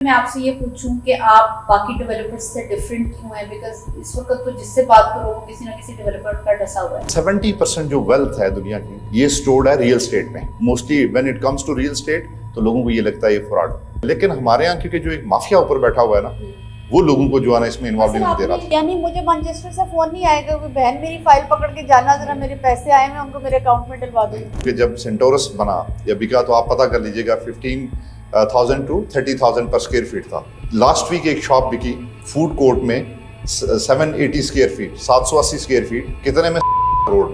میں آپ سے یہ پوچھوں کہ آپ باقی ڈیولپرز سے ڈفرینٹ کیوں ہیں؟ بیکاز اس وقت تو جس سے بات کرو وہ کسی نہ کسی ڈیولپر کا ڈسا ہوا ہے. 70% جو ویلتھ ہے دنیا کی یہ اسٹورڈ ہے ریئل اسٹیٹ میں. Mostly when it comes to real estate تو لوگوں کو یہ لگتا ہے یہ فراڈ. لیکن ہمارے یہاں کیونکہ جو ایک مافیا اوپر بیٹھا ہوا ہے نا وہ لوگوں کو جو ہے نا اس میں انوالو نہیں دے رہا تھا. یعنی مجھے مانچسٹر سے فون نہیں آئے گا کہ بہن میری فائل پکڑ کے جانا ذرا میرے پیسے آئے میں ان کو میرے اکاؤنٹ میں ڈلوا دوں. کہ جب سینٹورس بنا یا بکا تو آپ پتہ کر لیجئے گا 15,000 to 30,000 پر اسکوائر فیٹ تھا. لاسٹ ویک ایک شاپ بکی فوڈ کورٹ میں 780 اسکوائر فیٹ 780 اسکوائر فیٹ کتنے میں کروڑ.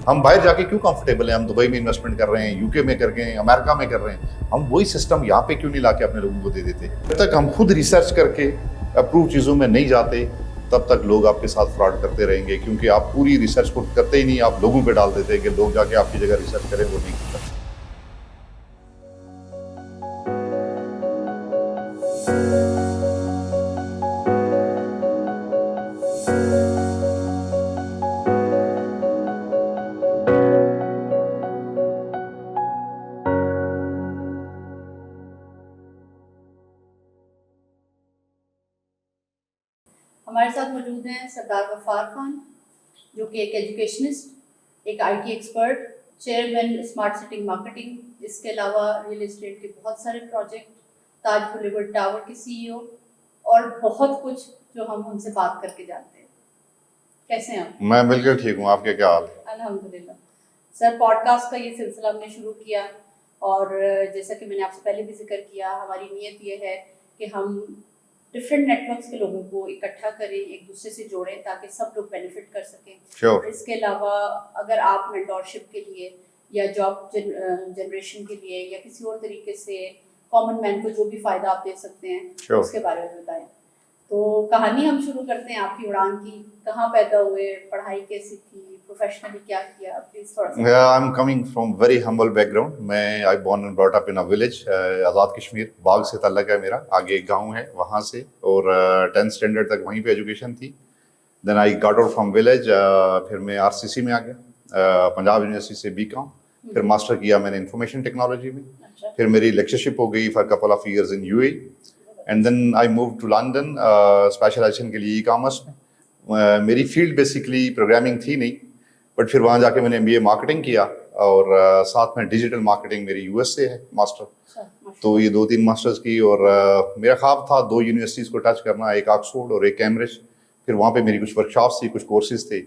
ہم باہر جا کے کیوں کمفرٹیبل ہیں؟ ہم دبئی میں انویسٹمنٹ کر رہے ہیں, یو کے میں کر رہے ہیں, امریکہ میں کر رہے ہیں. ہم وہی سسٹم یہاں پہ کیوں نہیں لا کے اپنے لوگوں کو دے دیتے؟ جب تک ہم خود ریسرچ کر کے اپروو چیزوں میں نہیں جاتے تب تک لوگ آپ کے ساتھ فراڈ کرتے رہیں گے, کیونکہ آپ پوری ریسرچ کو کرتے ہی نہیں, آپ لوگوں پہ ڈال دیتے کہ لوگ جا کے آپ کی جگہ ریسرچ کریں, وہ نہیں کرتے. ہمارے ساتھ موجود ہیں سردار غفار خان جو کہ ایک ایجوکیشنسٹ, ایک I T expert, chairman smart city marketing, اس کے علاوہ ریئل اسٹیٹ کے بہت سارے پروجیکٹ, تاج بولیورڈ ٹاور کے CEO اور بہت کچھ جو ہم ان سے بات کر کے جانتے ہیں. کیسے ہیں آپ؟ میں بالکل ٹھیک ہوں, آپ کے کیا حال ہے؟ الحمدللہ. سر پوڈ کاسٹ کا یہ سلسلہ ہم نے شروع کیا اور جیسا کہ میں نے آپ سے پہلے بھی ذکر کیا, ہماری نیت یہ ہے کہ ہم ڈفرینٹ نیٹ ورکس کے لوگوں کو اکٹھا کریں, ایک دوسرے سے جوڑیں تاکہ سب لوگ بینیفٹ کر سکیں. Sure. اس کے علاوہ اگر آپ مینٹورشپ کے لیے یا جاب جنریشن کے لیے یا کسی اور طریقے سے کامن مین کو جو بھی فائدہ آپ دے سکتے ہیں Sure. اس کے بارے میں بتائیں. تو کہانی ہم شروع کرتے ہیں آپ کی اڑان کی. کہاں پیدا ہوئے, پڑھائی کیسی تھی, پروفیشنلی کیا کیا, پلیز تھوڑا سا. I'm coming from very humble background. میں I born and brought up in a village, Azad Kashmir. باغ سے تعلق ہے میرا, آگے ایک گاؤں ہے وہاں سے, اور 10th اسٹینڈرڈ تک وہیں پہ ایجوکیشن تھی. Then I got out from village, پھر میں RCC میں آ گیا, پنجاب یونیورسٹی سے BCom, پھر ماسٹر کیا میں نے انفارمیشن ٹیکنالوجی میں, پھر میری لیکچرشپ ہو گئی for a couple of years in UAE. And then I moved to London, specialization کے لیے ای کامرس میں. میری فیلڈ بیسکلی پروگرامنگ تھی نہیں, بٹ پھر وہاں جا کے میں نے MBA مارکیٹنگ کیا, اور ساتھ میں ڈیجیٹل مارکیٹنگ میری US سے ہے ماسٹر. تو یہ 2-3 ماسٹرز کی, اور میرا خواب تھا 2 یونیورسٹیز کو ٹچ کرنا, ایک آکسفورڈ اور ایک کیمبرج. پھر وہاں پہ میری کچھ ورکشاپس تھی, کچھ کورسز تھے.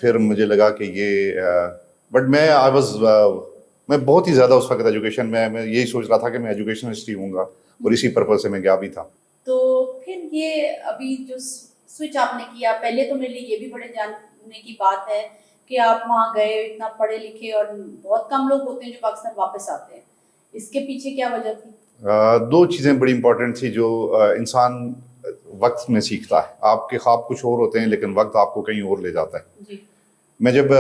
پھر مجھے لگا کہ یہ بٹ میں بہت ہی زیادہ اس وقت ایجوکیشن میں یہی سوچ رہا تھا کہ میں ایجوکیشنسٹ ہی ہوں گا, اور اسی پرپز سے میں گیا بھی تھا. تو پھر یہ ابھی جو سوئچ آپ نے کیا, پہلے تو میرے لیے یہ بھی بڑے جاننے کی بات ہے کہ آپ وہاں گئے, اتنا پڑھے لکھے, اور بہت کم لوگ ہوتے ہیں جو پاکستان واپس آتے ہیں. اس کے پیچھے کیا وجہ تھی؟ 2 چیزیں بڑی امپورٹنٹ تھی جو انسان وقت میں سیکھتا ہے. آپ کے خواب کچھ اور ہوتے ہیں لیکن وقت آپ کو کہیں اور لے جاتا ہے. جی. میں جب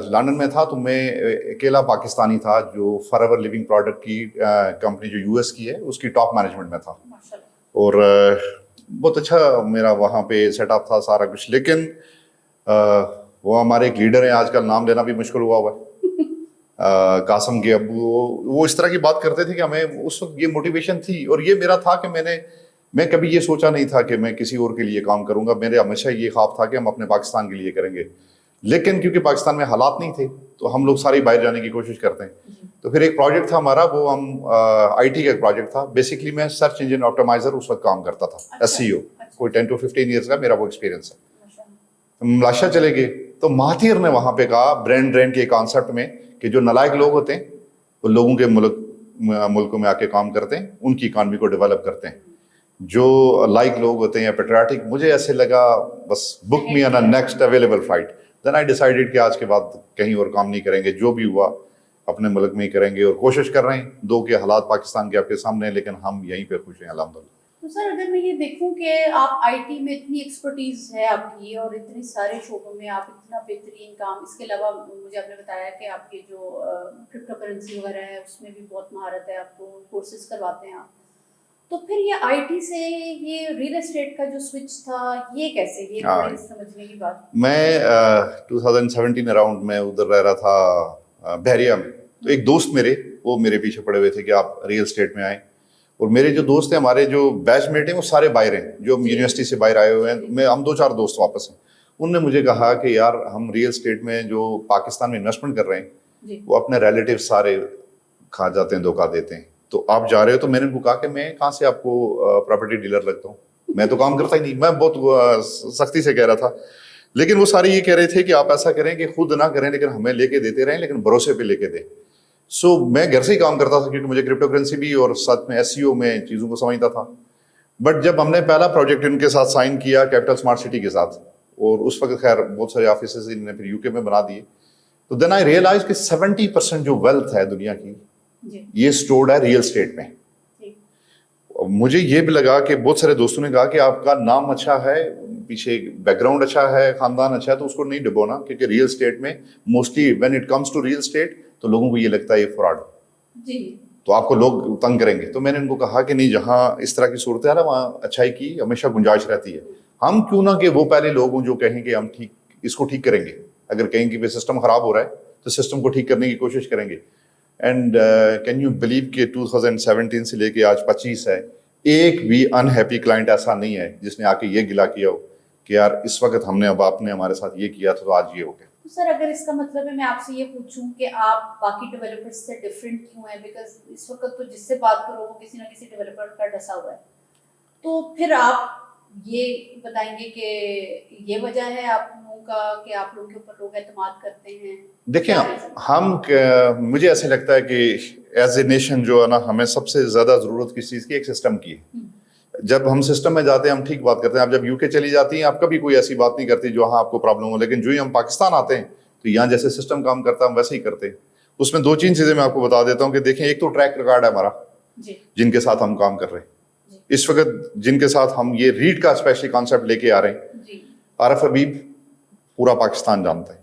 لندن میں تھا تو میں اکیلا پاکستانی تھا جو فار ایور لیونگ پروڈکٹ کی کمپنی جو US کی ہے اس کی ٹاپ مینجمنٹ میں تھا, اور بہت اچھا میرا وہاں پہ سیٹ اپ تھا سارا کچھ. لیکن وہ ہمارے ایک لیڈر ہیں, آج کل نام لینا بھی مشکل ہوا ہوا ہے, قاسم کے ابو, وہ اس طرح کی بات کرتے تھے کہ ہمیں اس وقت یہ موٹیویشن تھی, اور یہ میرا تھا کہ میں کبھی یہ سوچا نہیں تھا کہ میں کسی اور کے لیے کام کروں گا. میرے ہمیشہ یہ خواب تھا کہ ہم اپنے پاکستان کے لیے کریں گے. لیکن کیونکہ پاکستان میں حالات نہیں تھے تو ہم لوگ سارے باہر جانے کی کوشش کرتے ہیں. تو پھر ایک پروجیکٹ تھا ہمارا, وہ ہم IT کا ایک پروجیکٹ تھا. بیسکلی میں سرچ انجن آپٹیمائزر اس وقت کام کرتا تھا, SEO. کوئی 10 to 15 ایئرس کا میرا وہ ایکسپیرینس ہے. ملائشیا چلے گئے تو مہاتیر نے وہاں پہ کہا برینڈ ڈرین کے کانسیپٹ میں کہ جو نالائق لوگ ہوتے ہیں وہ لوگوں کے ملکوں میں آ کے کام کرتے ہیں, ان کی اکانومی کو ڈیولپ کرتے ہیں. جو لائق لوگ ہوتے ہیں یا پیٹریاٹک, مجھے ایسے لگا بس book me on a next available flight. Then I decided کہ آج کے بعد کہیں اور کام نہیں کریں گے, جو بھی ہوا اپنے ملک میں ہی کریں گے, اور کوشش کر رہے ہیں. 2 کے حالات پاکستان کے آپ کے سامنے ہیں, لیکن ہم یہیں پہ خوش ہیں الحمدللہ. تو سر اگر میں یہ دیکھوں کہ آپ IT میں اتنی ایکسپرٹیز ہے آپ کی, اور اتنے سارے شعبوں میں آپ اتنا بہترین کام, اس کے علاوہ مجھے آپ نے بتایا کہ آپ کے جو کرپٹو کرنسی وغیرہ ہے اس میں بھی بہت مہارت ہے, آپ کو کورسز کرواتے ہیں آپ. تو پھر یہ IT سے یہ ریئل اسٹیٹ کا جو سوئچ تھا یہ کیسے, یہ بڑی سمجھنے کی بات. میں 2017 اراؤنڈ میں ادھر رہ رہا تھا بحریہ میں. تو ایک دوست میرے وہ میرے پیچھے پڑے ہوئے تھے کہ آپ ریئل اسٹیٹ میں آئیں, اور میرے جو دوست ہیں, ہمارے جو بیچ میٹ ہیں وہ سارے باہر ہیں, جو ہم یونیورسٹی سے باہر آئے ہوئے ہیں. ہم 2-4 دوست واپس ہیں. انہوں نے مجھے کہا کہ یار ہم ریئل اسٹیٹ میں جو پاکستان میں انویسٹمنٹ کر رہے ہیں وہ اپنے ریلیٹیو سارے کھا جاتے ہیں, دھوکہ دیتے ہیں. تو آپ جا رہے ہو. تو میں نے ان کو کہا کہ میں کہاں سے آپ کو پراپرٹی ڈیلر لگتا ہوں, میں تو کام کرتا ہی نہیں. میں بہت سختی سے کہہ رہا تھا, لیکن وہ سارے یہ کہہ رہے تھے کہ آپ ایسا کریں کہ خود نہ کریں لیکن ہمیں لے کے دیتے رہیں, لیکن بھروسے پہ لے کے دیں. سو میں گھر سے ہی کام کرتا تھا کیونکہ مجھے کرپٹو کرنسی بھی اور ساتھ میں SEO میں چیزوں کو سمجھتا تھا. بٹ جب ہم نے پہلا پروجیکٹ ان کے ساتھ سائن کیا کیپٹل اسمارٹ سٹی کے ساتھ, اور اس وقت خیر بہت سارے آفیسز انہوں نے پھر UK میں بنا دیے, تو دین آئی ریئلائز کہ 70% جو ویلتھ ہے دنیا کی یہ اسٹورڈ ہے ریئل اسٹیٹ میں. مجھے یہ بھی لگا کہ بہت سارے دوستوں نے کہا کہ آپ کا نام اچھا ہے, پیچھے بیک گراؤنڈ اچھا ہے, خاندان اچھا ہے, تو اس کو نہیں ڈبونا, کیونکہ ریئل اسٹیٹ میں mostly when it comes to real estate تو لوگوں کو یہ لگتا ہے یہ فراڈ, تو آپ کو لوگ تنگ کریں گے. تو میں نے ان کو کہا کہ نہیں, جہاں اس طرح کی صورتحال ہے وہاں اچھائی کی ہمیشہ گنجائش رہتی ہے. ہم کیوں نہ کہ وہ پہلے لوگ ہوں جو کہیں کہ ہم اس کو ٹھیک کریں گے. اگر کہیں کہ سسٹم خراب ہو رہا ہے تو سسٹم کو ٹھیک کرنے کی کوشش کریں گے. اینڈ کین یو بلیو کہ 2017 سے لے کے آج 25 ہے, ایک بھی انہیپی کلائنٹ ایسا نہیں ہے جس نے آ کے یہ گلا کیا ہو کہ یار اس وقت ہم نے, اب آپ نے ہمارے ساتھ یہ کیا تھا تو آج یہ ہو گیا. تو سر اگر اس کا مطلب ہے میں آپ سے یہ پوچھوں کہ آپ باقی ڈیولپرز سے ڈفرینٹ کیوں ہیں, بیکاز اس وقت تو جس سے بات کرو وہ کسی نہ کسی ڈیولپر کا ڈسا ہوا ہے, تو پھر آپ یہ بتائیں گے کہ یہ وجہ ہے آپ لوگوں کا کہ آپ لوگوں کے اوپر لوگ اعتماد کرتے ہیں؟ دیکھیں مجھے ایسے لگتا ہے کہ ایز اے نیشن جو ہے نا, ہمیں سب سے زیادہ ضرورت کس چیز کی, ایک سسٹم کی ہے. جب ہم سسٹم میں جاتے ہیں ہم ٹھیک بات کرتے ہیں. آپ جب UK چلی جاتی ہیں آپ کبھی کوئی ایسی بات نہیں کرتی جو ہاں آپ کو پرابلم ہو, لیکن جو ہی ہم پاکستان آتے ہیں تو یہاں جیسے سسٹم کام کرتا ہے ہم ویسے ہی کرتے ہیں. اس میں 2-3 چیزیں میں آپ کو بتا دیتا ہوں کہ دیکھیں, ایک تو ٹریک ریکارڈ ہے ہمارا جن کے ساتھ ہم کام کر رہے ہیں. اس وقت جن کے ساتھ ہم یہ ریٹ کا اسپیشلی کانسیپٹ لے کے آ رہے ہیں, عارف حبیب پورا پاکستان جانتا ہے.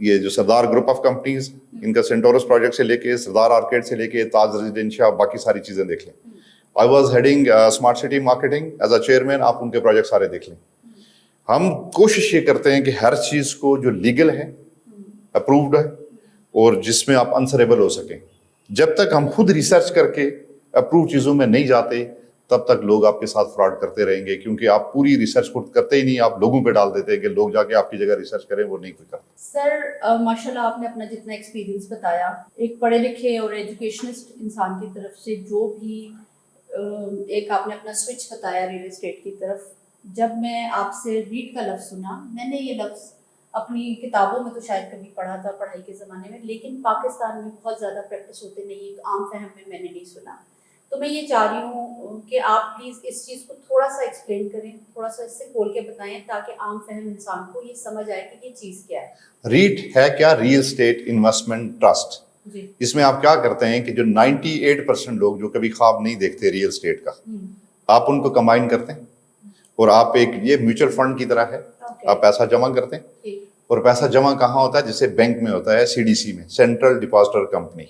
یہ جو سردار گروپ آف کمپنیز, ان کا سینٹورس پروجیکٹ سے لے کے سردار آرکیڈ سے لے کے تاج ریزیڈینشیا, باقی ساری چیزیں دیکھ لیں. I was heading smart city marketing as a chairman, آپ ان کے پروجیکٹ سارے دیکھ لیں. ہم کوشش یہ کرتے ہیں کہ ہر چیز کو جو لیگل ہے, اپرووڈ ہے, اور جس میں آپ انسریبل ہو سکیں. جب تک ہم خود ریسرچ کر کے اپروو چیزوں میں نہیں جاتے تب تک لوگ آپ کے ساتھ فراڈ کرتے رہیں گے, کیونکہ آپ پوری ریسرچ خود کرتے ہی نہیں, آپ لوگوں پہ ڈال دیتے ہیں کہ لوگ جا کے آپ کی جگہ ریسرچ کریں, وہ نہیں کوئی کرتا. سر ماشاءاللہ آپ نے اپنا جتنا ایکسپیرینس بتایا, ایک پڑھے لکھے اور ایجوکیشنسٹ انسان کی طرف سے جو بھی ایک آپ نے اپنا سوئچ بتایا ریئل اسٹیٹ کی طرف. جب میں آپ سے ریٹ کا لفظ سنا, میں نے یہ لفظ اپنی کتابوں میں تو شاید کبھی پڑھا تھا پڑھائی کے زمانے میں, لیکن پاکستان میں بہت زیادہ پریکٹس ہوتے نہیں, ایک عام فہم میں میں نے نہیں سنا. تو میں یہ چاہ رہی ہوں کہ آپ پلیز اس چیز کو تھوڑا سا ایکسپلین کریں, تھوڑا سا اس سے کھول کے بتائیں تاکہ عام فہم انسان کو یہ سمجھ آئے کہ یہ چیز کیا ہے. ریٹ ہے کیا؟ Real estate investment trust. اس میں آپ کیا کرتے ہیں کہ جو 98% لوگ جو کبھی خواب نہیں دیکھتے ریئل اسٹیٹ کا, آپ ان کو کمبائن کرتے ہیں, اور آپ ایک یہ میوچل فنڈ کی طرح ہے, آپ پیسہ جمع کرتے ہیں. اور پیسہ جمع کہاں ہوتا ہے؟ جیسے بینک میں ہوتا ہے, CDC میں, سینٹرل ڈپازیٹر کمپنی.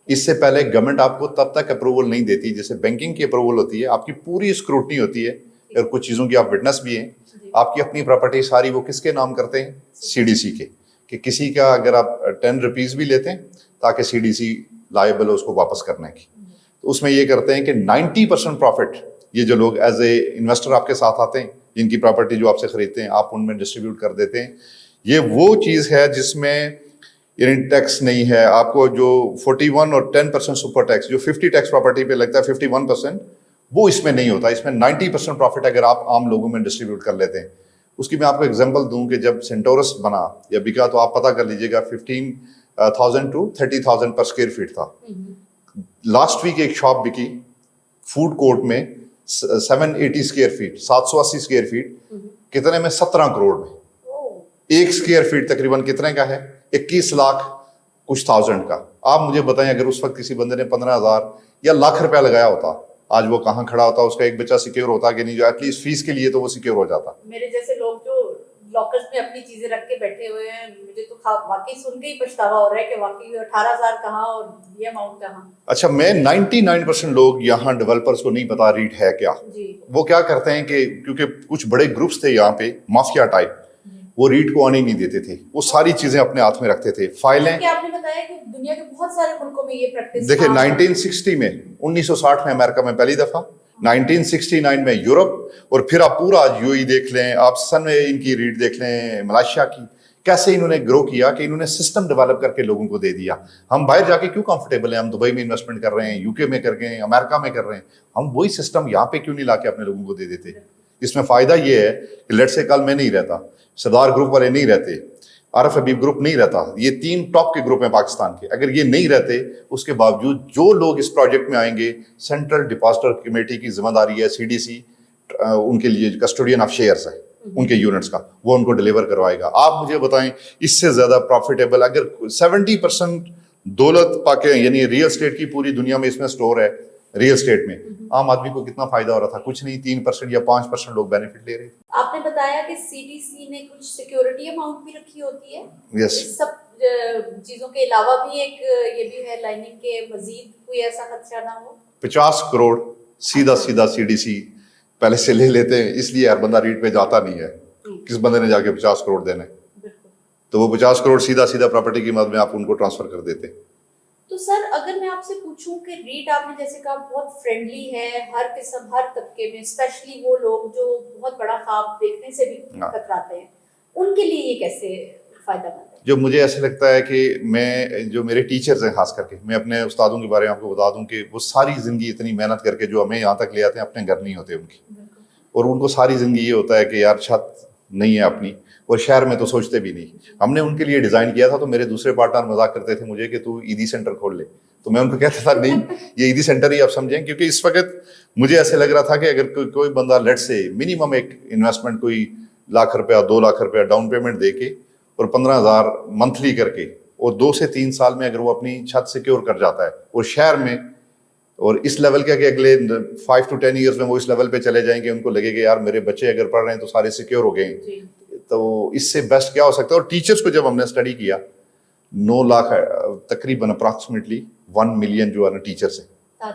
اس سے پہلے گورنمنٹ آپ کو تب تک اپروول نہیں دیتی, جیسے بینکنگ کی اپروول ہوتی ہے, آپ کی پوری اسکروٹنی ہوتی ہے, اور کچھ چیزوں کی آپ وٹنس بھی ہیں. آپ کی اپنی پراپرٹی ساری وہ کس کے نام کرتے ہیں؟ CDC کے. کہ کسی کا اگر آپ 10 روپیز بھی لیتے ہیں تاکہ CDC لائبل ہو اس کو واپس کرنے کی. تو اس میں یہ کرتے ہیں کہ 90% پروفٹ یہ جو لوگ ایز اے انویسٹر آپ کے ساتھ آتے ہیں, جن کی پراپرٹی جو آپ سے خریدتے ہیں, آپ ان میں ڈسٹریبیوٹ کر دیتے ہیں. یہ وہ چیز ہے جس میں ٹیکس نہیں ہے. آپ کو جو 41 اور 10% سپر ٹیکس, جو 50 ٹیکس پراپرٹی پہ لگتا ہے 51%, وہ اس میں نہیں ہوتا. اس میں 90% پروفٹ اگر آپ عام لوگوں میں ڈسٹریبیوٹ کر لیتے ہیں. اس کی میں آپ کو ایگزامپل دوں کہ جب سینٹورس بنا یا بکا تو آپ پتہ کر لیجیے گا 15,000 to 30,000 پر اسکوائر فیٹ تھا. لاسٹ ویک ایک شاپ بکی فوڈ کورٹ میں 780 اسکوائر فیٹ, 780 اسکوائر فیٹ, کتنے میں؟ 17 کروڑ میں. ایک اسکوائر فیٹ تقریباً کتنے کا ہے؟ 21 لاکھ کچھ تھاؤزینڈ کا. آپ مجھے بتائیں اگر اس وقت کسی بندے نے 15,000 یا لاکھ روپیہ لگایا ہوتا, آج وہ کہاں کھڑا ہوتا؟ اس کا ایک بچہ سیکیور ہوتا کہ نہیں, جو ایٹ لیسٹ فیس کے لیے تو وہ سیکیور ہو جاتا. میرے جیسے لوگ جو لاکرز میں اپنی چیزیں رکھ کے بیٹھے ہوئے ہیں, مجھے تو واقعی سن کے ہی پچھتاوا ہو رہا ہے کہ واقعی 18,000 کہاں اور یہ اماؤنٹ کہاں. اچھا, میں 99% لوگ یہاں ڈیولپرز کو نہیں پتا ریٹ ہے کیا. وہ کیا کرتے ہیں کہ کیونکہ کچھ بڑے گروپس تھے یہاں پہ, مافیا ٹائپ, وہ ریٹ کو آنے نہیں دیتے تھے, وہ ساری چیزیں اپنے ہاتھ میں رکھتے تھے. فائلیں کہ آپ نے بتایا کہ دنیا کے بہت سارے ملکوں میں یہ پریکٹس دیکھیں 1960 میں 1960 میں امریکہ میں پہلی دفعہ, 1969 میں یورپ, اور پھر آپ پورا یو ای دیکھ لیں, آپ سن میں ان کی ریٹ دیکھ لیں ملائیشیا کی, کیسے انہوں نے گرو کیا کہ انہوں نے سسٹم ڈیولپ کر کے لوگوں کو دے دیا. ہم باہر جا کے کیوں کمفرٹیبل ہیں, ہم دبئی میں انویسٹمنٹ کر رہے ہیں, یو کے میں کر گئے, امریکہ میں کر رہے ہیں, ہم وہی سسٹم یہاں پہ کیوں نہیں لا کے اپنے لوگوں کو دے دیتے. اس میں فائدہ یہ ہے کہ لیٹ سے کل میں نہیں رہتا, سردار گروپ والے نہیں رہتے, عارف حبیب گروپ نہیں رہتا, یہ 3 ٹاپ کے گروپ ہیں پاکستان کے, اگر یہ نہیں رہتے اس کے باوجود جو لوگ اس پروجیکٹ میں آئیں گے, سینٹرل ڈپازیٹر کمیٹی کی ذمہ داری ہے, CDC ان کے لیے کسٹوڈین آف شیئرز ہے ان کے یونٹس کا, وہ ان کو ڈلیور کروائے گا. آپ مجھے بتائیں اس سے زیادہ پروفیٹیبل, اگر 70% دولت پاکے یعنی ریئل اسٹیٹ کی پوری دنیا میں اس میں سٹور ہے, ریئل اسٹیٹ میں عام آدمی کو کتنا فائدہ ہو رہا تھا, کچھ نہیں, 3% یا 5% لوگ بینیفٹ لے رہے تھے. آپ نے بتایا کہ CDC نے کچھ سیکیورٹی اماؤنٹ بھی رکھی ہوتی ہے. یس, اس سب چیزوں کے علاوہ بھی ایک یہ بھی ہے لائننگ کے مزید کوئی ایسا خدشہ نہ ہو. 50 کروڑ سیدھا CDC پہلے سے لے لیتے ہیں, اس لیے ہر بندہ ریٹ پہ جاتا نہیں ہے. کس بندے نے جا کے 50 کروڑ دینے, تو وہ 50 کروڑ سیدھا پراپرٹی کی مد میں آپ ان کو ٹرانسفر کر دیتے. تو سر اگر میں آپ سے پوچھوں کہ ریٹ آپ نے جیسے کہا بہت فرینڈلی ہے ہر قسم ہر طبقے میں, اسپیشلی وہ لوگ جو بہت بڑا خواب دیکھنے سے بھی کتراتے ہیں, ان کے لیے یہ کیسے فائدہ مند ہے؟ جو مجھے ایسے لگتا ہے کہ میں جو میرے ٹیچرز ہیں خاص کر کے, میں اپنے استادوں کے بارے میں آپ کو بتا دوں کہ وہ ساری زندگی اتنی محنت کر کے جو ہمیں یہاں تک لے آتے ہیں, اپنے گھر نہیں ہوتے ان کی, اور ان کو ساری زندگی یہ ہوتا ہے کہ یار چھت نہیں ہے اپنی, اور شہر میں تو سوچتے بھی نہیں. ہم نے ان کے لیے ڈیزائن کیا تھا, تو میرے دوسرے پارٹنر مذاق کرتے تھے مجھے کہ تو ایدی سینٹر کھول لے, تو میں ان کو کہتا تھا نہیں یہ ایدی سینٹر ہی آپ سمجھیں, کیونکہ اس وقت مجھے ایسے لگ رہا تھا کہ اگر کوئی بندہ لیٹ سے منیمم ایک انویسٹمنٹ کوئی ₹1,00,000 ₹2,00,000 ڈاؤن پیمنٹ دے کے اور 15,000 منتھلی کر کے, اور 2 سے 3 سال میں اگر وہ اپنی چھت سیکیور کر جاتا ہے, اور شہر میں, اور اس لیول کا کہ اگلے 5 to 10 ایئرس میں وہ اس لیول پہ چلے جائیں کہ ان کو لگے کہ یار میرے بچے اگر پڑھ رہے ہیں تو سارے سیکیور ہو گئے ہیں, تو اس سے بیسٹ کیا ہو سکتا ہے. اور ٹیچرس کو جب ہم نے اسٹڈی کیا, 9 لاکھ تقریباً اپراکسیمیٹلی 1 ملین جو ہے نا ٹیچرس ہیں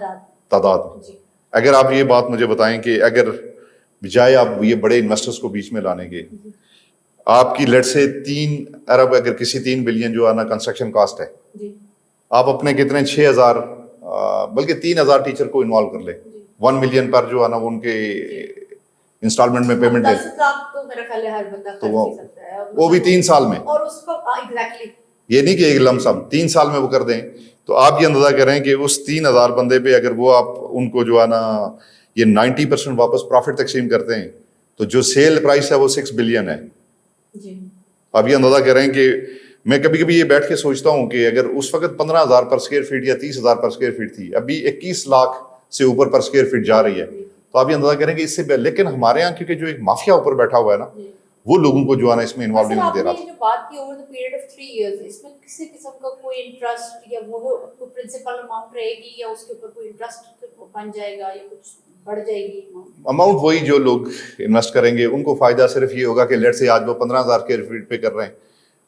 تعداد میں. اگر آپ یہ بات مجھے بتائیں کہ اگر بجائے آپ یہ بڑے انویسٹرس کو بیچ میں لانے کے, آپ کی لیٹ سے 3 ارب اگر کسی 3 بلین جو ہے نا کنسٹرکشن کاسٹ ہے, آپ اپنے کتنے 6,000 بلکہ 3,000 ٹیچر کو انوالو کر لیں, 1 ملین پر جو ہے نا وہ ان کے انسٹالمنٹ میں پیمنٹ ہے, تو وہ بھی 3 سال میں, یہ نہیں کہ ایک لم سم 3 سال میں وہ کر دیں. تو آپ یہ اندازہ کریں کہ اس 3,000 بندے پہ اگر وہ آپ ان کو جو ہے نا یہ 90% واپس پروفٹ تقسیم کرتے ہیں, تو جو سیل پرائس ہے وہ 6 بلین ہے. آپ یہ اندازہ کریں کہ میں کبھی کبھی یہ بیٹھ کے سوچتا ہوں کہ اگر اس وقت 15,000 پر اسکوائر فٹ یا 30,000 پر اسکوائر فٹ تھی, ابھی 21 لاکھ سے اوپر پر اسکوائر فٹ جا رہی ہے, تو آپ یہ اندازہ کریں کہ اس سے, لیکن ہمارے یہاں کیونکہ جو ایک مافیا اوپر بیٹھا ہوا ہے نا, وہ لوگوں کو جو ہے نا اس میں انوالو نہیں دے رہا تھا. جو بات کی over the period of 3 years, اس میں کسی قسم کا کوئی انٹرسٹ یا وہ پرنسپل اماؤنٹ رہے گی یا اس کے اوپر کوئی انٹرسٹ بن جائے گا یا کچھ بڑھ جائے گی اماؤنٹ؟ وہی جو لوگ انویسٹ کریں گے ان کو فائدہ صرف یہ ہوگا کہ لیٹ سے آج وہ 15,000 اسکوائر فٹ پہ کر رہے ہیں,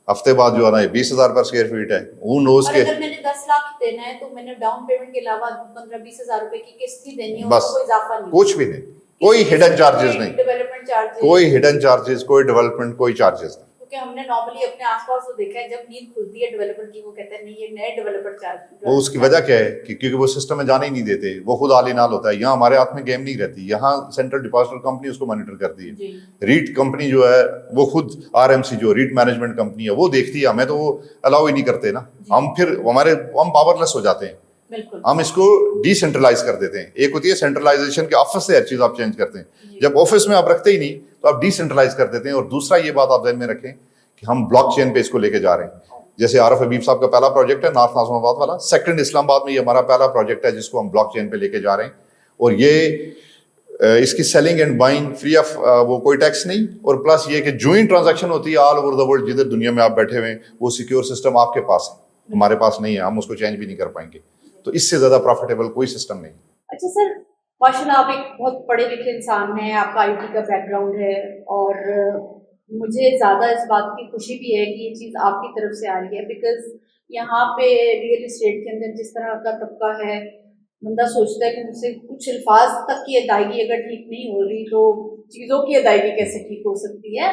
ہفتے بعد جو ہے نا یہ 20,000 پر اسکوائر فٹ ہے. وہ نوز کے اگر میں نے 10 لاکھ دینا ہے تو میں نے ڈاؤن پیمنٹ کے علاوہ 15-20,000 روپے کی قسط ہی دینی ہے, بس کوئی اضافہ نہیں, کچھ بھی نہیں, کوئی ہڈن چارجز نہیں, ڈیولپمنٹ چارجز, کوئی ہڈن چارجز, کوئی ڈیولپمنٹ, کوئی چارجز نہیں. کیونکہ ہم نے نارملی اپنے آس پاس تو دیکھا ہے جب نیند کھلتی ہے ڈیولپر کی, وہ کہتے ہیں نہیں یہ نئے ڈیولپر چارج. وہ اس کی وجہ کیا ہے کہ کیونکہ وہ سسٹم میں جانے ہی نہیں دیتے, وہ خود آل نال ہوتا ہے. یہاں ہمارے ہاتھ میں گیم نہیں رہتی, یہاں سینٹرل ڈپازیٹر کمپنی اس کو مانیٹر کرتی ہے. ریٹ کمپنی جو ہے وہ خود RMC جو ریٹ مینجمنٹ کمپنی ہے وہ دیکھتی ہے, ہمیں تو وہ الاؤ ہی نہیں کرتے نا, ہم پھر ہم پاور لیس ہو جاتے ہیں. ہم اس کو ڈی سینٹرلائز کر دیتے ہیں. ایک ہوتی ہے سینٹرلائزیشن کے آفس سے ہر چیز آپ چینج کرتے ہیں, جب آفس میں آپ رکھتے ہی نہیں تو آپ ڈی سینٹرلائز کر دیتے ہیں. اور دوسرا یہ بات آپ ذہن میں رکھیں کہ ہم بلاک چین پہ اس کو لے کے جا رہے ہیں. جیسے عارف حبیب صاحب کا پہلا پروجیکٹ ہے نارتھ ناظم آباد والا, سیکنڈ اسلام آباد میں یہ ہمارا پہلا پروجیکٹ ہے جس کو ہم بلاک چین پہ لے کے جا رہے ہیں. اور یہ اس کی selling and buying free of وہ کوئی ٹیکس نہیں, اور پلس یہ کہ جوائنٹ ٹرانزیکشن ہوتی ہے آل اوور دا ورلڈ, جدھر دنیا میں آپ بیٹھے ہوئے ہیں وہ سیکیور سسٹم آپ کے پاس ہے, ہمارے پاس نہیں ہے, ہم اس کو چینج بھی نہیں کر پائیں گے. تو اس سے زیادہ پروفیٹیبل کوئی سسٹم نہیں. اچھا سر, ماشاء اللہ آپ ایک بہت پڑھے لکھے انسان ہیں, آپ کا IT کا بیک گراؤنڈ ہے, اور مجھے زیادہ اس بات کی خوشی بھی ہے کہ یہ چیز آپ کی طرف سے آ رہی ہے, بیکاز یہاں پہ ریئل اسٹیٹ کے اندر جس طرح کا طبقہ ہے بندہ سوچتا ہے کہ مجھ سے کچھ الفاظ تک کی ادائیگی اگر ٹھیک نہیں ہو رہی تو چیزوں کی ادائیگی کیسے ٹھیک ہو سکتی ہے.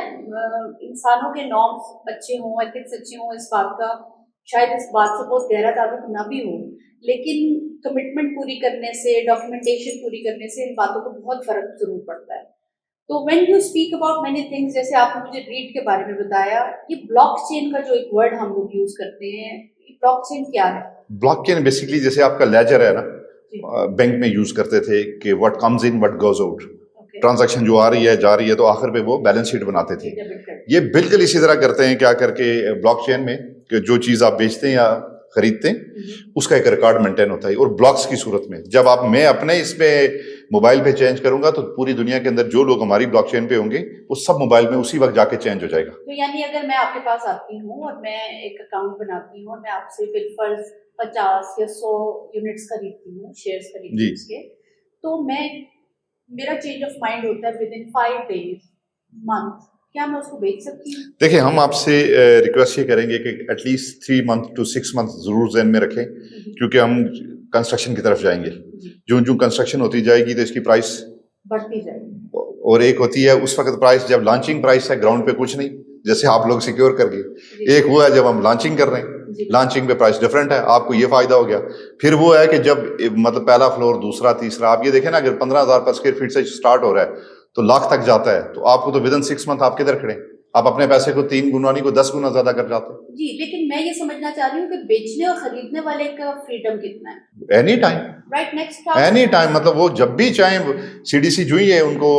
انسانوں کے نارمس اچھے ہوں, ایتھکس اچھے ہوں, اس بات کا شاید اس بات سے بہت گہرا تعلق نہ بھی ہو, لیکن کمٹمنٹ پوری کرنے سے, ڈاکیومنٹیشن پوری کرنے سے ان باتوں کو بہت فرق ضرور پڑتا ہے. تو when you speak about many things, جیسے آپ نے مجھے ریٹ کے بارے میں بتایا, یہ بلاک چین کا جو ایک ورڈ ہم لوگ یوز کرتے ہیں, بلاک چین کیا ہے؟ بلاک چین بیسکلی جیسے آپ کا لیجر ہے نا, بینک میں یوز کرتے تھے کہ what comes in what goes out, transaction جو آ رہی ہے جا رہی ہے, تو آخر پہ وہ بیلنس شیٹ بناتے تھے. یہ بالکل اسی طرح کرتے ہیں کیا کر کے بلاک چین میں, کہ جو چیز آپ بیچتے ہیں یا خریدتے ہیں اس کا ایک ریکارڈ مینٹین ہوتا ہے, اور بلاکس کی صورت میں جب آپ میں اپنے اس پہ موبائل پہ چینج کروں گا تو پوری دنیا کے اندر جو لوگ ہماری بلاک چین پہ ہوں گے وہ سب موبائل میں اسی وقت جا کے چینج ہو جائے گا. تو یعنی اگر میں آپ کے پاس آتی ہوں اور میں ایک اکاؤنٹ بناتی ہوں اور میں آپ سے بالفرض 50 یا 100 یونٹس خریدتی ہوں, شیئرس خریدتی ہوں اس کے, تو میرا چینج آف مائنڈ ہوتا ہے ود ان 5 days, منتھ, کیا میں اس کو بیچ سکتی ہوں؟ دیکھیں ہم آپ سے ریکویسٹ یہ کریں گے کہ at least 3 months to 6 months ضرور ذہن میں رکھیں, کیونکہ ہم کنسٹرکشن کی طرف جائیں گے. جو کنسٹرکشن ہوتی جائے گی تو اس کی پرائس بڑھتی جائے گی, اور ایک ہوتی ہے اس وقت پرائس جب لانچنگ پرائس ہے, گراؤنڈ پہ کچھ نہیں جیسے آپ لوگ سیکیور کر گئے. ایک وہ ہے جب ہم لانچنگ کر رہے ہیں, لانچنگ پہ پرائس ڈفرینٹ ہے, آپ کو یہ فائدہ ہو گیا. پھر وہ ہے کہ جب مطلب پہلا فلور, دوسرا, تیسرا, آپ یہ دیکھیں نا اگر 15,000 پر اسکوائر فٹ سے اسٹارٹ ہو رہا ہے تو لاکھ تک جاتا ہے, تو آپ کو تو ود ان 6 months آپ کدھر کھڑے, آپ اپنے پیسے کو 3 گنا نہیں کو 10 گنا زیادہ کر جاتے. جی, لیکن میں یہ سمجھنا چاہ رہی ہوں کہ بیچنے اور خریدنے والے کا فریڈم کتنا ہے؟ Any time, right, next any time, مطلب وہ جب بھی چاہیں, سی ڈی سی جو ہی ہے ان کو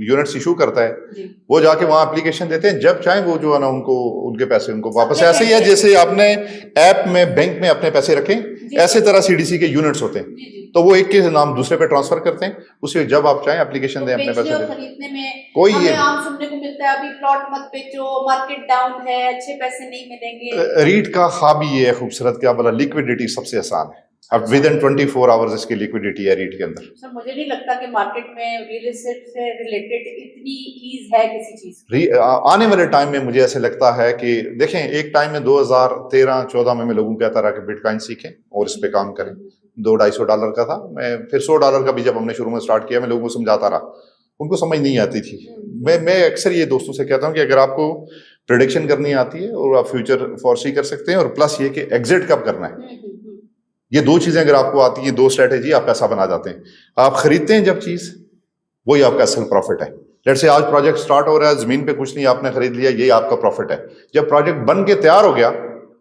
یونٹس ایشو کرتا ہے, وہ جا کے وہاں اپلیکیشن دیتے ہیں, جب چاہیں وہ جو ہے نا ان کو ان کے پیسے ان کو واپس. ایسے ہی ہے جیسے آپ نے ایپ میں بینک میں اپنے پیسے رکھیں, ایسے طرح سی ڈی سی کے یونٹس ہوتے ہیں, تو وہ ایک کے نام دوسرے پہ ٹرانسفر کرتے ہیں, اسے جب آپ چاہیں اپلیکیشن دیں اپنے پیسے دیں. خریدنے میں کوئی ہمیں عام سننے کو ملتا ہے ابھی پلاٹ مت بیچو, مارکیٹ ڈاؤن ہے, اچھے پیسے نہیں ملیں گے. ریٹ کا خواب یہ ہے خوبصورت, کیا بولا, لیکویڈیٹی سب سے آسان ہے. اب ود ان 24 hours اس کی لیکویڈیٹی ہے ریٹ کے اندر. سر مجھے نہیں لگتا کہ مارکیٹ میں ریئل اسٹیٹ سے ریلیٹڈ اتنی ایز ہے کسی چیز. آنے والے ٹائم میں مجھے ایسے لگتا ہے کہ دیکھیں ایک ٹائم میں 2013-14 میں لوگوں کو کہتا رہا کہ بٹ کوائن سیکھیں اور اس پہ کام کریں. $200-250 کا تھا, میں پھر $100 کا بھی جب ہم نے شروع میں اسٹارٹ کیا, میں لوگوں کو سمجھاتا رہا, ان کو سمجھ نہیں آتی تھی. میں اکثر یہ دوستوں سے کہتا ہوں کہ اگر آپ کو پریڈکشن کرنی آتی ہے اور آپ فیوچر فورسی کر سکتے ہیں, اور پلس یہ کہ ایگزٹ کب کرنا ہے, یہ 2 چیزیں اگر آپ کو آتی ہیں, 2 اسٹریٹجی, آپ پیسہ بنا جاتے ہیں. آپ خریدتے ہیں جب چیز, وہی آپ کا اصل پروفٹ ہے. جیسے آج پروجیکٹ سٹارٹ ہو رہا ہے, زمین پہ کچھ نہیں آپ نے خرید لیا, یہ آپ کا پروفٹ ہے. جب پروجیکٹ بن کے تیار ہو گیا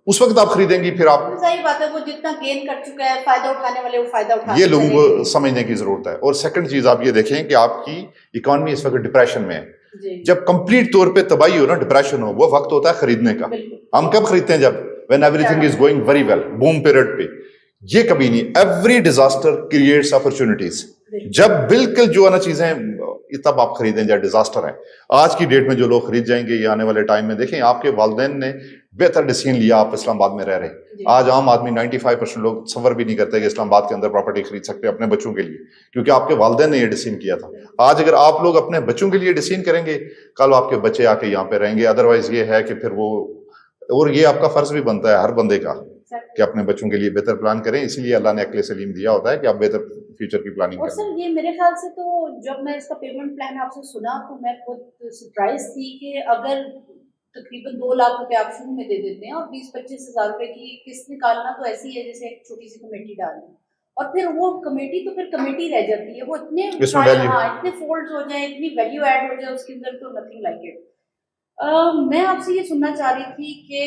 اس وقت آپ خریدیں گی, پھر آپ صحیح بات ہے, وہ جتنا گین کر چکا ہے, فائدہ اٹھانے والے وہ فائدہ اٹھانے, یہ لوگوں کو سمجھنے کی ضرورت ہے. اور سیکنڈ چیز آپ یہ دیکھیں کہ آپ کی اکانومی اس وقت ڈپریشن میں ہے. جب کمپلیٹ طور پہ تباہی ہو نا, ڈپریشن ہو, وہ وقت ہوتا ہے خریدنے کا. ہم کب خریدتے ہیں؟ جب when everything is going very well, boom period پہ. یہ کبھی نہیں. Every disaster creates opportunities. جب بالکل جو ہے نا چیزیں, تب آپ خریدیں جب ڈیزاسٹر ہے. آج کی ڈیٹ میں جو لوگ خرید جائیں گے, یہ آنے والے ٹائم میں دیکھیں آپ کے والدین نے بہتر ڈیسیژن لیا, آپ اسلام آباد میں رہ رہے ہیں. آج عام آدمی 95% لوگ تصور بھی نہیں کرتے کہ اسلام آباد کے اندر پراپرٹی خرید سکتے ہیں اپنے بچوں کے لیے, کیونکہ آپ کے والدین نے یہ ڈیسیژن کیا تھا. آج اگر آپ لوگ اپنے بچوں کے لیے ڈیسیژن کریں گے, کل آپ کے بچے آ کے یہاں پہ رہیں گے. ادروائز یہ ہے کہ پھر وہ, اور یہ آپ کا فرض بھی بنتا ہے ہر بندے کا کہ اپنے بچوں کے لیے بہتر پلان کریں. اسی لیے اللہ نے عقل سلیم دیا ہوتا ہے کہ آپ بہتر فیوچر کی پلاننگ کریں. اور سر یہ میرے خیال سے تو جب میں اس کا پیمنٹ پلان آپ سے سنا تو میں خود سرپرائز تھی کہ اگر تقریباً 2 لاکھ روپے آپ شروع میں دے دیتے ہیں اور 20-25 ہزار روپے کی قسط نکالنا تو ایسی ہے جیسے ایک چھوٹی سی کمیٹی ڈالنا, اور پھر وہ کمیٹی تو پھر کمیٹی رہ جاتی ہے, وہ اتنے فولڈز ہو جائیں, اتنی ویلیو ایڈ ہو جائے اس کے اندر, تو نتھنگ لائک اٹ. میں آپ سے یہ سننا چاہ رہی تھی کہ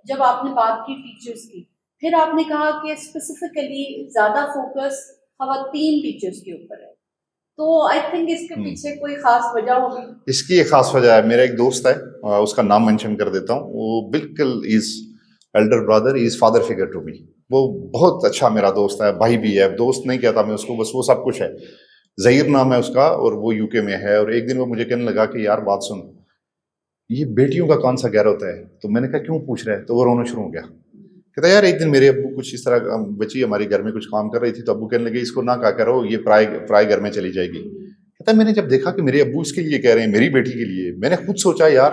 جب آپ نے بات کی ٹیچرس کی, پھر آپ نے کہا کہ اسپیسیفکلی زیادہ فوکس خواتین ٹیچرس کے اوپر ہے, تو آئی تھنک اس کے پیچھے کوئی خاص وجہ ہوگی. اس کی ایک خاص وجہ ہے. میرا ایک دوست ہے, اس کا نام مینشن کر دیتا ہوں, وہ بالکل is elder brother, is father figure to me. وہ بہت اچھا میرا دوست ہے, بھائی بھی ہے, دوست نہیں کہتا میں اس کو, بس وہ سب کچھ ہے. ظہیر نام ہے اس کا, اور وہ UK میں ہے. اور ایک دن وہ مجھے کہنے لگا کہ یار بات سن, یہ بیٹیوں کا کون سا گیر ہوتا ہے؟ تو میں نے کہا کیوں پوچھ رہے ہیں؟ تو وہ رونا شروع ہو گیا. کہتا یار ایک دن میرے ابو کچھ اس طرح, بچی ہماری گھر میں کچھ کام کر رہی تھی, تو ابو کہنے لگے اس کو نہ کہا کرو, یہ پرائے گھر میں چلی جائے گی. کہتا میں نے جب دیکھا کہ میرے ابو اس کے لیے کہہ رہے ہیں, میری بیٹی کے لیے, میں نے خود سوچا یار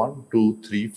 1, 2, 3,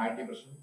90%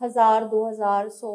1000, 2000, 100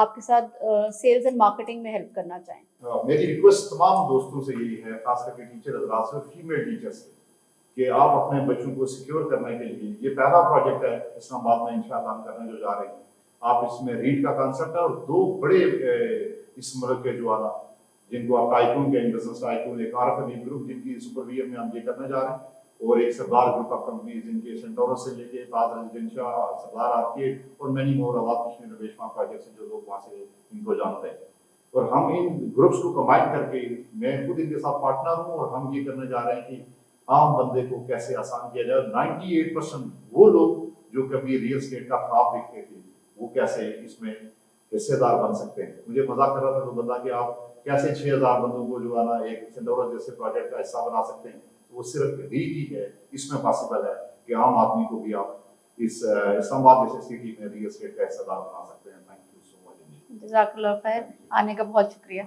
آپ کے ساتھ سیلز اینڈ مارکیٹنگ میں ہیلپ کرنا چاہیں؟ میری ریکویسٹ تمام دوستوں سے یہی ہے، خاص کر کے ٹیچر حضرات سے، فیمیل ٹیچرس سے، کہ آپ اپنے بچوں کو سیکیور کرنے کے لیے، یہ پہلا پروجیکٹ ہے اسلام آباد میں انشاءاللہ ہم کرنے جو جا رہے ہیں، آپ اس میں ریڈ کا کانسیپٹ ہے اور دو بڑے اس ملک کے جو آنا جن کو آپ ٹائکون کہیں، بزنس ٹائکون، ایک عارف حبیب گروپ جن کی سپرویژن میں ہم یہ کرنے جا رہے ہیں، اور ایک سردار گروپ آف کمپنیز جن کے سینٹورس سے لے کے تاج ریزیڈنشا، سردار آرکیڈ اور many more Azad Kashmir نویشما projects ہیں جو لوگ وہاں سے ان کو جانتے ہیں، اور ہم ان گروپس کو کمبائن کر کے، میں خود ان کے ساتھ پارٹنر ہوں، اور ہم یہ کرنے جا رہے ہیں کہ عام بندے کو کیسے آسان کیا جائے۔ 98% وہ لوگ جو کبھی ریل اسٹیٹ کا خواب دیکھتے تھے وہ کیسے اس میں حصے دار بن سکتے ہیں۔ مجھے مزاق کر رہا تھا تو بندہ کہ آپ کیسے 6000 بندوں کو جو ہے نا ایک سنڈورا جیسے پروجیکٹ کا حصہ بنا سکتے ہیں، وہ صرف ریٹ ہی ہے، اس میں پاسبل ہے کہ عام آدمی کو بھی آپ اس اسلام آباد جیسے سٹی میں ریل اسٹیٹ کا حصہ دار بنا سکتے ہیں۔ تھینک یو سو مچ۔ جزاک اللہ خیر، آنے کا بہت شکریہ۔